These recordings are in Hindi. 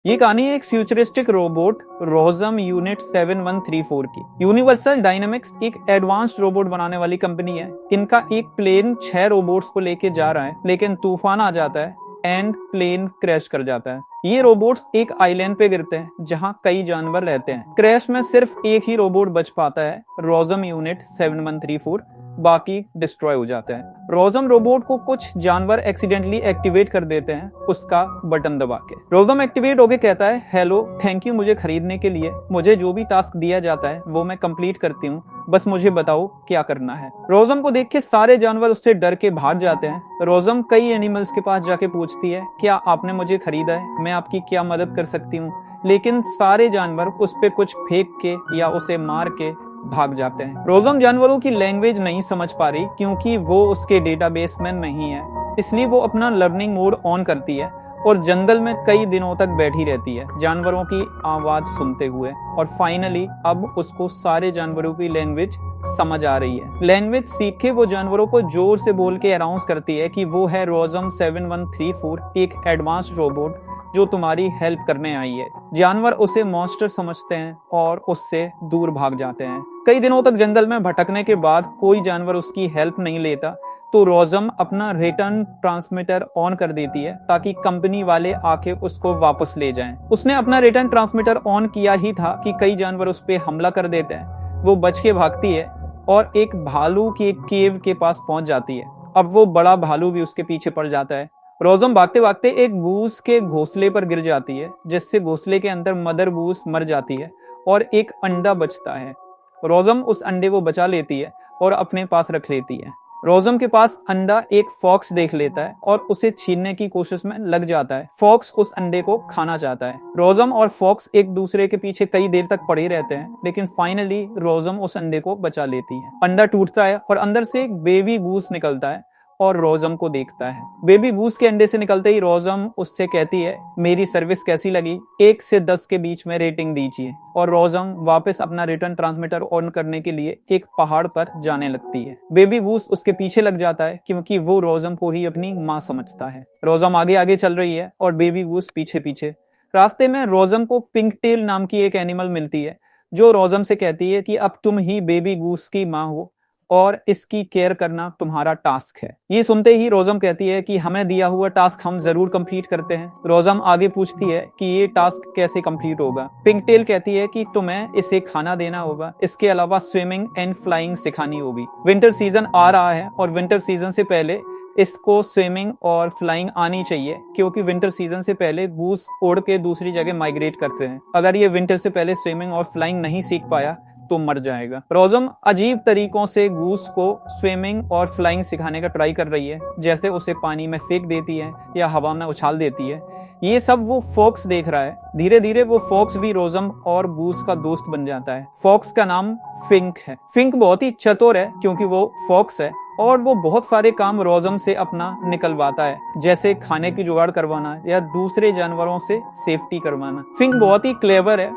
ये कहानी है एक फ्यूचरिस्टिक रोबोट रोजम यूनिट 7134 की। यूनिवर्सल डायनामिक्स एक एडवांस्ड रोबोट बनाने वाली कंपनी है। इनका एक प्लेन 6 रोबोट्स को लेके जा रहा है, लेकिन तूफान आ जाता है एंड प्लेन क्रैश कर जाता है। ये रोबोट्स एक आइलैंड पे गिरते हैं जहां कई जानवर रहते हैं। क्रैश में सिर्फ एक ही रोबोट बच पाता है, रोजम यूनिट 7134, बाकी डिस्ट्रॉय हो जाता है। रोजम रोबोट को कुछ जानवर एक्सीडेंटली एक्टिवेट कर देते हैं उसका बटन दबा के। रोजम एक्टिवेट होके कहता है, हेलो, थैंक यू मुझे खरीदने के लिए। मुझे जो भी टास्क दिया जाता है वो मैं कंप्लीट करती हूँ, बस मुझे बताओ क्या करना है। रोजम को देख के सारे जानवर उससे डर के भाग जाते हैं। रोजम कई एनिमल्स के पास जाके पूछती है, क्या आपने मुझे खरीदा है? मैं आपकी क्या मदद कर सकती हूँ? लेकिन सारे जानवर उस पे कुछ फेंक के या उसे मार के भाग जाते हैं। रोजम जानवरों की लैंग्वेज नहीं समझ पा रही क्योंकि वो उसके डेटाबेस में नहीं है, इसलिए वो अपना लर्निंग मोड ऑन करती है और जंगल में कई दिनों तक बैठी रहती है जानवरों की आवाज सुनते हुए। और फाइनली अब उसको सारे जानवरों की लैंग्वेज समझ आ रही है। लैंग्वेज सीख के वो जानवरों को जोर से बोल के अनाउंस करती है कि वो है रोजम 7134, एक एडवांस्ड रोबोट जो तुम्हारी हेल्प करने आई है। जानवर उसे मॉन्स्टर समझते हैं और उससे दूर भाग जाते हैं। कई दिनों तक जंगल में भटकने के बाद कोई जानवर उसकी हेल्प नहीं लेता, तो रोजम अपना रिटर्न ट्रांसमीटर ऑन कर देती है ताकि कंपनी वाले आके उसको वापस ले जाएं। उसने अपना रिटर्न ट्रांसमीटर ऑन किया ही था कि कई जानवर उस पर हमला कर देते हैं। वो बच के भागती है और एक भालू की एक केव के पास पहुंच जाती है। अब वो बड़ा भालू भी उसके पीछे पड़ जाता है। रोजम भागते भागते एक गूस के घोंसले पर गिर जाती है, जिससे घोंसले के अंदर मदर गूस मर जाती है और एक अंडा बचता है। रोजम उस अंडे को बचा लेती है और अपने पास रख लेती है। रोजम के पास अंडा एक फॉक्स देख लेता है और उसे छीनने की कोशिश में लग जाता है। फॉक्स उस अंडे को खाना चाहता है। रोजम और फॉक्स एक दूसरे के पीछे कई देर तक पड़े रहते हैं, लेकिन फाइनली रोजम उस अंडे को बचा लेती है। अंडा टूटता है और अंदर से एक बेबी गूस निकलता है और रोजम को देखता है। बेबी गूस के अंडे से निकलते ही रोजम उससे कहती है, मेरी सर्विस कैसी लगी? 1 से 10 के बीच में रेटिंग दीजिए। और रोजम वापस अपना रिटर्न ट्रांसमीटर ऑन करने के लिए एक पहाड़ पर जाने लगती है। बेबी गूस उसके पीछे लग जाता है क्योंकि वो रोजम को ही अपनी माँ समझता है। रोजम आगे आगे चल रही है और बेबी गूस पीछे पीछे। रास्ते में रोजम को पिंक टेल नाम की एक एनिमल मिलती है जो रोजम से कहती है कि अब तुम ही बेबी गूस की माँ हो और इसकी केयर करना तुम्हारा टास्क है। ये सुनते ही रोजम कहती है कि हमें दिया हुआ टास्क हम जरूर कंप्लीट करते हैं। रोजम आगे पूछती है कि ये टास्क कैसे कंप्लीट होगा। पिंक टेल कहती है कि तुम्हें इसे खाना देना होगा, इसके अलावा स्विमिंग एंड फ्लाइंग सिखानी होगी। विंटर सीजन आ रहा है और विंटर सीजन से पहले इसको स्विमिंग और फ्लाइंग आनी चाहिए क्योंकि विंटर सीजन से पहले गूस उड़ के दूसरी जगह माइग्रेट करते हैं। अगर ये विंटर से पहले स्विमिंग और फ्लाइंग नहीं सीख पाया तो मर जाएगा। रोजम अजीब तरीकों से गूस को स्विमिंग और फ्लाइंग सिखाने का ट्राई कर रही है, जैसे उसे पानी में फेंक देती है या हवा में उछाल देती है। ये सब वो फॉक्स देख रहा है। धीरे धीरे वो फॉक्स भी रोजम और गूस का दोस्त बन जाता है। फॉक्स का नाम फिंक है। फिंक बहुत ही चतुर है क्योंकि वो फॉक्स है और वो बहुत सारे काम रोजम से अपना निकलवाता है, जैसे खाने की जुगाड़ करवाना या दूसरे जानवरों से सेफ्टी करवाना। फिंक बहुत ही क्लेवर है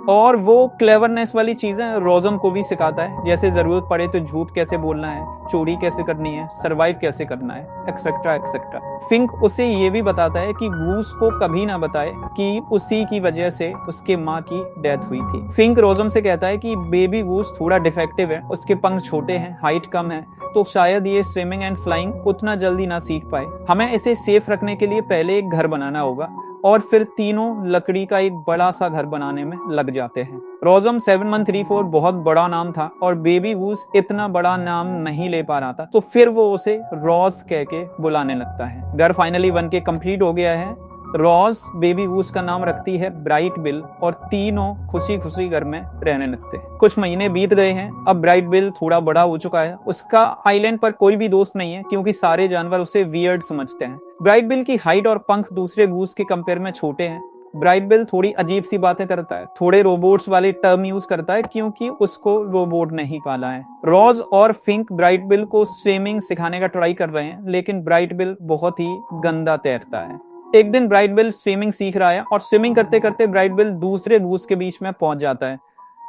और वो क्लेवरनेस वाली चीजें रोजम को भी सिखाता है, जैसे जरूरत पड़े तो झूठ कैसे बोलना है, चोरी कैसे करनी है, सरवाइव कैसे करना है, एक्सेट्रा एक्सेट्रा। फिंक उसे ये भी बताता है कि गूस को कभी ना बताए कि उसी की वजह से उसके माँ की डेथ हुई थी। फिंक रोजम से कहता है कि बेबी गूस थोड़ा डिफेक्टिव है, उसके पंख छोटे हैं, हाइट कम है, तो शायद ये स्विमिंग एंड फ्लाइंग उतना जल्दी ना सीख पाए। हमें इसे सेफ रखने के लिए पहले एक घर बनाना होगा और फिर तीनों लकड़ी का एक बड़ा सा घर बनाने में लग जाते हैं। रोजम 7134 बहुत बड़ा नाम था और बेबी गूस इतना बड़ा नाम नहीं ले पा रहा था, तो फिर वो उसे रोज कह के बुलाने लगता है। घर फाइनली बन के कंप्लीट हो गया है। रोज बेबी गूस का नाम रखती है ब्राइट बिल और तीनों खुशी खुशी घर में रहने लगते हैं। कुछ महीने बीत गए हैं। अब ब्राइट बिल थोड़ा बड़ा हो चुका है। उसका आइलैंड पर कोई भी दोस्त नहीं है क्योंकि सारे जानवर उसे वियर्ड समझते हैं। ब्राइट बिल की हाइट और पंख दूसरे गूस के कंपेयर में छोटे हैं। ब्राइट बिल थोड़ी अजीब सी बातें करता है, थोड़े रोबोट्स वाले टर्म यूज करता है क्योंकि उसको रोबोट नहीं पाला है। रोज और फिंक ब्राइट बिल को स्विमिंग सिखाने का ट्राई कर रहे हैं, लेकिन ब्राइट बिल बहुत ही गंदा तैरता है। एक दिन ब्राइट बिल स्विमिंग सीख रहा है और स्विमिंग करते करते ब्राइट बिल दूसरे गूस के बीच में पहुंच जाता है।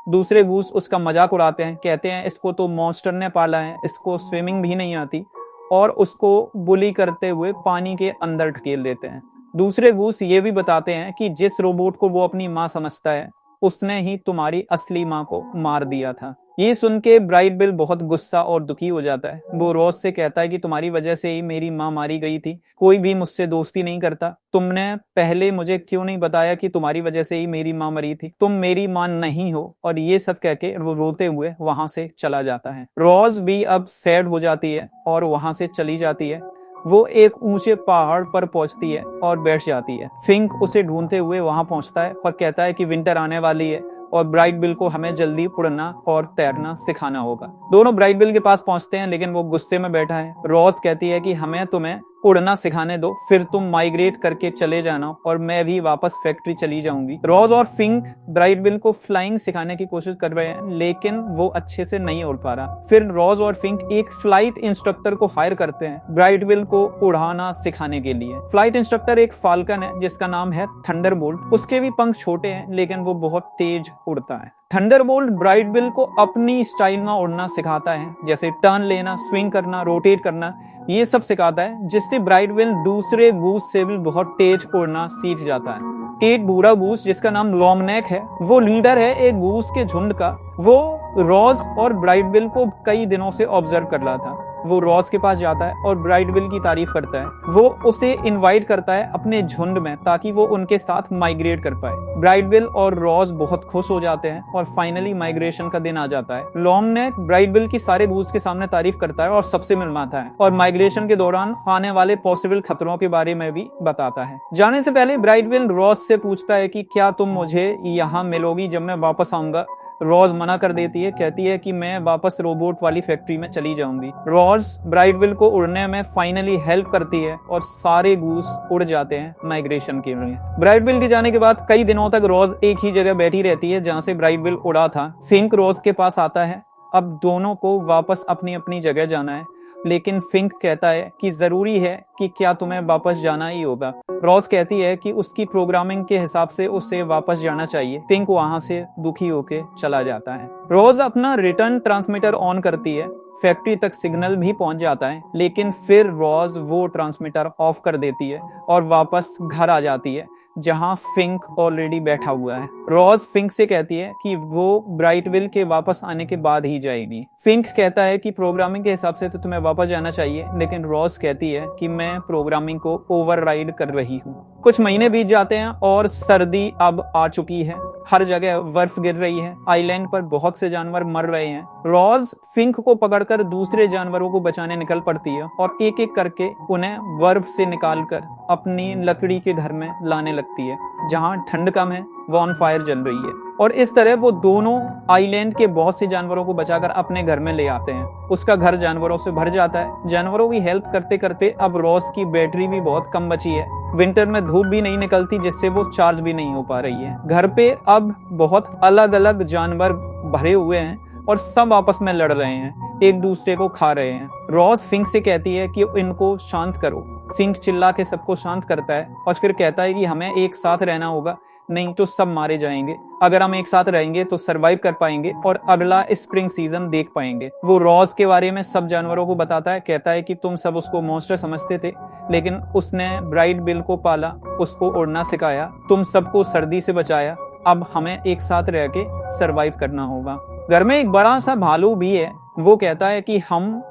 दूसरे गूस उसका मजाक उड़ाते हैं, कहते हैं इसको तो मॉन्स्टर ने पाला है, इसको स्विमिंग भी नहीं आती, और उसको बुली करते हुए पानी के अंदर ढकेल देते हैं। दूसरे गूस ये भी बताते हैं कि जिस रोबोट को वो अपनी माँ समझता है उसने ही तुम्हारी असली माँ को मार दिया था। ये सुन के ब्राइट बिल बहुत गुस्सा और दुखी हो जाता है। वो रोज से कहता है कि तुम्हारी वजह से ही मेरी माँ मारी गई थी, कोई भी मुझसे दोस्ती नहीं करता। तुमने पहले मुझे क्यों नहीं बताया कि तुम्हारी वजह से ही मेरी माँ मरी थी, तुम मेरी माँ नहीं हो। और ये सब कह के वो रोते हुए वहां से चला जाता है। रोज भी अब सैड हो जाती है और वहां से चली जाती है। वो एक ऊंचे पहाड़ पर पहुंचती है और बैठ जाती है। फिंक उसे ढूंढते हुए वहां पहुंचता है और कहता है कि विंटर आने वाली है और ब्राइट बिल को हमें जल्दी उड़ना और तैरना सिखाना होगा। दोनों ब्राइट बिल के पास पहुंचते हैं लेकिन वो गुस्से में बैठा है। रोज कहती है कि हमें तुम्हें उड़ना सिखाने दो, फिर तुम माइग्रेट करके चले जाना और मैं भी वापस फैक्ट्री चली जाऊंगी। रोज और फिंक ब्राइट बिल को फ्लाइंग सिखाने की कोशिश कर रहे हैं लेकिन वो अच्छे से नहीं उड़ पा रहा। फिर रोज और फिंक एक फ्लाइट इंस्ट्रक्टर को हायर करते हैं ब्राइट बिल को उड़ाना सिखाने के लिए। फ्लाइट इंस्ट्रक्टर एक फाल्कन है जिसका नाम है थंडरबोल्ट। उसके भी पंख छोटे हैं लेकिन वो बहुत तेज उड़ता है। थंडरबोल्ट ब्राइट बिल को अपनी स्टाइल में उड़ना सिखाता है, जैसे टर्न लेना, स्विंग करना, रोटेट करना, ये सब सिखाता है, जिससे ब्राइट बिल दूसरे गूस से भी बहुत तेज उड़ना सीख जाता है। एक बूढ़ा गूस जिसका नाम लॉन्ग नेक है, वो लीडर है एक गूस के झुंड का। वो रोज और ब्राइट बिल को कई दिनों से ऑब्जर्व कर रहा था। वो रोज के पास जाता है और ब्राइट बिल की तारीफ करता है। वो उसे इनवाइट करता है अपने झुंड में ताकि वो उनके साथ माइग्रेट कर पाए। ब्राइट बिल और रोज बहुत खुश हो जाते हैं और फाइनली माइग्रेशन का दिन आ जाता है। लॉन्ग नेक ब्राइट बिल की सारे गूस के सामने तारीफ करता है और सबसे मिलवाता है और माइग्रेशन के दौरान आने वाले पॉसिबल खतरों के बारे में भी बताता है। जाने से पहले ब्राइट बिल रोज से पूछता है कि क्या तुम मुझे यहाँ मिलोगी जब मैं वापस आऊंगा। रोज मना कर देती है, कहती है कि मैं वापस रोबोट वाली फैक्ट्री में चली जाऊंगी। रोज ब्राइट बिल को उड़ने में फाइनली हेल्प करती है और सारे गूस उड़ जाते हैं माइग्रेशन के लिए। ब्राइट बिल के जाने के बाद कई दिनों तक रोज एक ही जगह बैठी रहती है जहां से ब्राइट बिल उड़ा था। फिंक रोज के पास आता है। अब दोनों को वापस अपनी अपनी जगह जाना है लेकिन फिंक कहता है कि जरूरी है कि क्या तुम्हें वापस जाना ही होगा। रोज कहती है कि उसकी प्रोग्रामिंग के हिसाब से उसे वापस जाना चाहिए। फिंक वहां से दुखी होके चला जाता है। रोज अपना रिटर्न ट्रांसमीटर ऑन करती है। फैक्ट्री तक सिग्नल भी पहुंच जाता है लेकिन फिर रोज वो ट्रांसमीटर ऑफ कर देती है और वापस घर आ जाती है जहां फिंक ऑलरेडी बैठा हुआ है। रोज फिंक से कहती है कि वो ब्राइट बिल के वापस आने के बाद ही जाएगी। फिंक कहता है कि प्रोग्रामिंग के हिसाब से तो तुम्हें वापस जाना चाहिए, लेकिन रोज कहती है कि मैं प्रोग्रामिंग को ओवरराइड कर रही हूँ। कुछ महीने बीत जाते हैं और सर्दी अब आ चुकी है। हर जगह बर्फ गिर रही है। आइलैंड पर बहुत से जानवर मर रहे हैं। रोज फिंक को पकड़कर दूसरे जानवरों को बचाने निकल पड़ती है और एक एक करके उन्हें बर्फ से निकालकर अपनी लकड़ी के घर में लाने लगती है जहां ठंड कम है, वॉन फायर जल रही है। और इस तरह वो दोनों आइलैंड के बहुत से जानवरों को बचाकर अपने घर में ले आते हैं। उसका घर जानवरों से भर जाता है। जानवरों की हेल्प करते करते अब रोज की बैटरी भी बहुत कम बची है। विंटर में धूप भी नहीं निकलती जिससे वो चार्ज भी नहीं हो पा रही है। घर पे अब बहुत अलग अलग जानवर भरे हुए हैं और सब आपस में लड़ रहे हैं, एक दूसरे को खा रहे हैं। रोज फिंक से कहती है कि इनको शांत करो। फिंक चिल्ला के सबको शांत करता है और फिर कहता है कि हमें एक साथ रहना होगा, नहीं तो सब मारे जाएंगे। अगर हम एक साथ रहेंगे तो सरवाइव कर पाएंगे और अगला स्प्रिंग सीजन देख पाएंगे। वो रोज के बारे में सब जानवरों को बताता है, कहता है कि तुम सब उसको मॉन्स्टर समझते थे लेकिन उसने ब्राइट बिल को पाला, उसको उड़ना सिखाया, तुम सबको सर्दी से बचाया। अब हमें एक साथ रह के सरवाइव करना होगा। घर में एक बड़ा सा भालू भी है। वो कहता है कि हम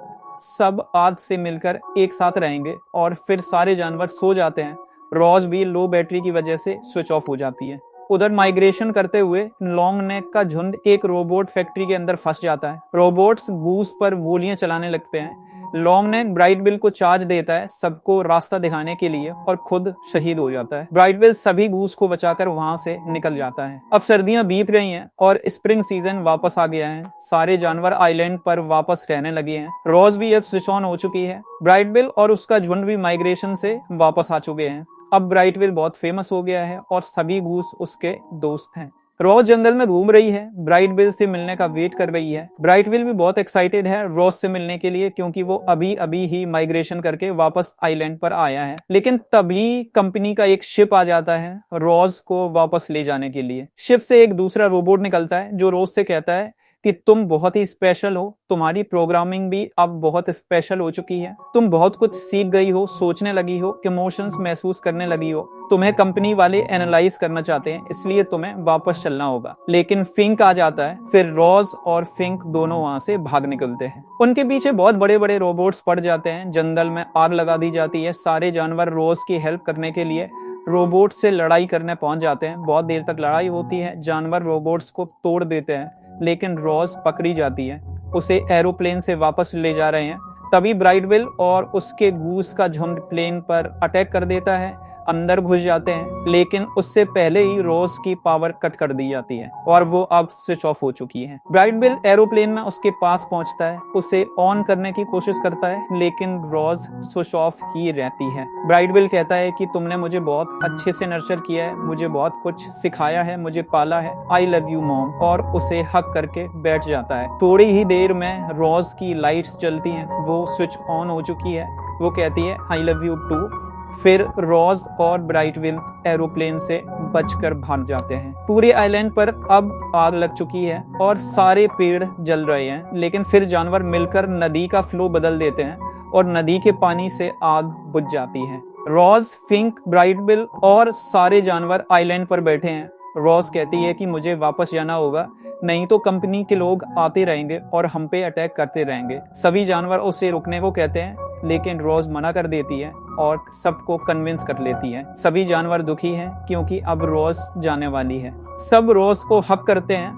सब आज से मिलकर एक साथ रहेंगे और फिर सारे जानवर सो जाते हैं। रोज भी लो बैटरी की वजह से स्विच ऑफ हो जाती है। उधर माइग्रेशन करते हुए लॉन्ग नेक का झुंड एक रोबोट फैक्ट्री के अंदर फंस जाता है। रोबोट्स गूस पर गोलियां चलाने लगते हैं। लॉन्ग नेक ब्राइट बिल को चार्ज देता है सबको रास्ता दिखाने के लिए और खुद शहीद हो जाता है। ब्राइट बिल सभी गूस को बचाकर वहां से निकल जाता है। अब सर्दियां बीत रही हैं और स्प्रिंग सीजन वापस आ गया है। सारे जानवर आइलैंड पर वापस रहने लगे हैं। रोज भी अब स्विच ऑन हो चुकी है। ब्राइट बिल और उसका झुंड भी माइग्रेशन से वापस आ चुके हैं। अब ब्राइट बिल बहुत फेमस हो गया है और सभी गूस उसके दोस्त हैं। रोज जंगल में घूम रही है, ब्राइट बिल से मिलने का वेट कर रही है। ब्राइट बिल भी बहुत एक्साइटेड है रोज से मिलने के लिए क्योंकि वो अभी अभी ही माइग्रेशन करके वापस आइलैंड पर आया है। लेकिन तभी कंपनी का एक शिप आ जाता है रोज को वापस ले जाने के लिए। शिप से एक दूसरा रोबोट निकलता है जो रोज से कहता है कि तुम बहुत ही स्पेशल हो, तुम्हारी प्रोग्रामिंग भी अब बहुत स्पेशल हो चुकी है, तुम बहुत कुछ सीख गई हो, सोचने लगी हो, इमोशंस महसूस करने लगी हो, तुम्हें कंपनी वाले एनालाइज करना चाहते हैं, इसलिए तुम्हें वापस चलना होगा। लेकिन फिंक आ जाता है। फिर रोज और फिंक दोनों वहां से भाग निकलते हैं। उनके पीछे बहुत बड़े बड़े रोबोट्स पड़ जाते हैं। जंगल में आग लगा दी जाती है। सारे जानवर रोज की हेल्प करने के लिए रोबोट से लड़ाई करने पहुंच जाते हैं। बहुत देर तक लड़ाई होती है। जानवर रोबोट्स को तोड़ देते हैं, लेकिन रोज पकड़ी जाती है। उसे एरोप्लेन से वापस ले जा रहे हैं। तभी ब्राइटविल और उसके गूस का झुंड प्लेन पर अटैक कर देता है, अंदर घुस जाते हैं, लेकिन उससे पहले ही रोज की पावर कट कर दी जाती है और वो अब स्विच ऑफ हो चुकी है। ब्राइटविल एरोप्लेन में उसके पास पहुंचता है, उसे ऑन करने की कोशिश करता है, लेकिन रोज स्विच ऑफ ही रहती है। ब्राइटविल कहता है कि तुमने मुझे बहुत अच्छे से नर्चर किया है, मुझे बहुत कुछ सिखाया है, मुझे पाला है, आई लव यू मॉम, और उसे हक करके बैठ जाता है। थोड़ी ही देर में रोज की लाइट्स जलती हैं, वो स्विच ऑन हो चुकी है। वो कहती है आई लव यू टू। फिर रोज और ब्राइटविल एरोप्लेन से बचकर भाग जाते हैं। पूरे आइलैंड पर अब आग लग चुकी है और सारे पेड़ जल रहे हैं, लेकिन फिर जानवर मिलकर नदी का फ्लो बदल देते हैं और नदी के पानी से आग बुझ जाती है। रोज, फिंक, ब्राइटविल और सारे जानवर आइलैंड पर बैठे हैं। रोज कहती है कि मुझे वापस जाना होगा, नहीं तो कंपनी के लोग आते रहेंगे और हम पे अटैक करते रहेंगे। सभी जानवर उसे रुकने को कहते हैं, लेकिन रोज मना कर देती है और सबको कन्विंस कर लेती है। सभी जानवर दुखी हैं क्योंकि अब रोज जाने वाली है। सब रोज को हक करते हैं।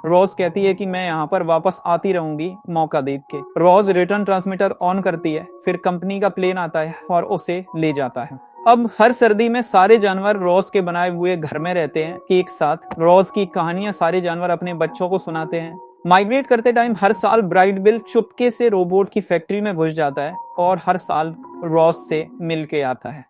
रोज कहती है कि मैं यहाँ पर वापस आती रहूंगी मौका देख के। रोज रिटर्न ट्रांसमीटर ऑन करती है। फिर कंपनी का प्लेन आता है और उसे ले जाता है। अब हर सर्दी में सारे जानवर रोज के बनाए हुए घर में रहते हैं एक साथ। रोज की कहानियां सारे जानवर अपने बच्चों को सुनाते हैं। माइग्रेट करते टाइम हर साल ब्राइटविल चुपके से रोबोट की फैक्ट्री में घुस जाता है और हर साल रोज से मिल के आता है।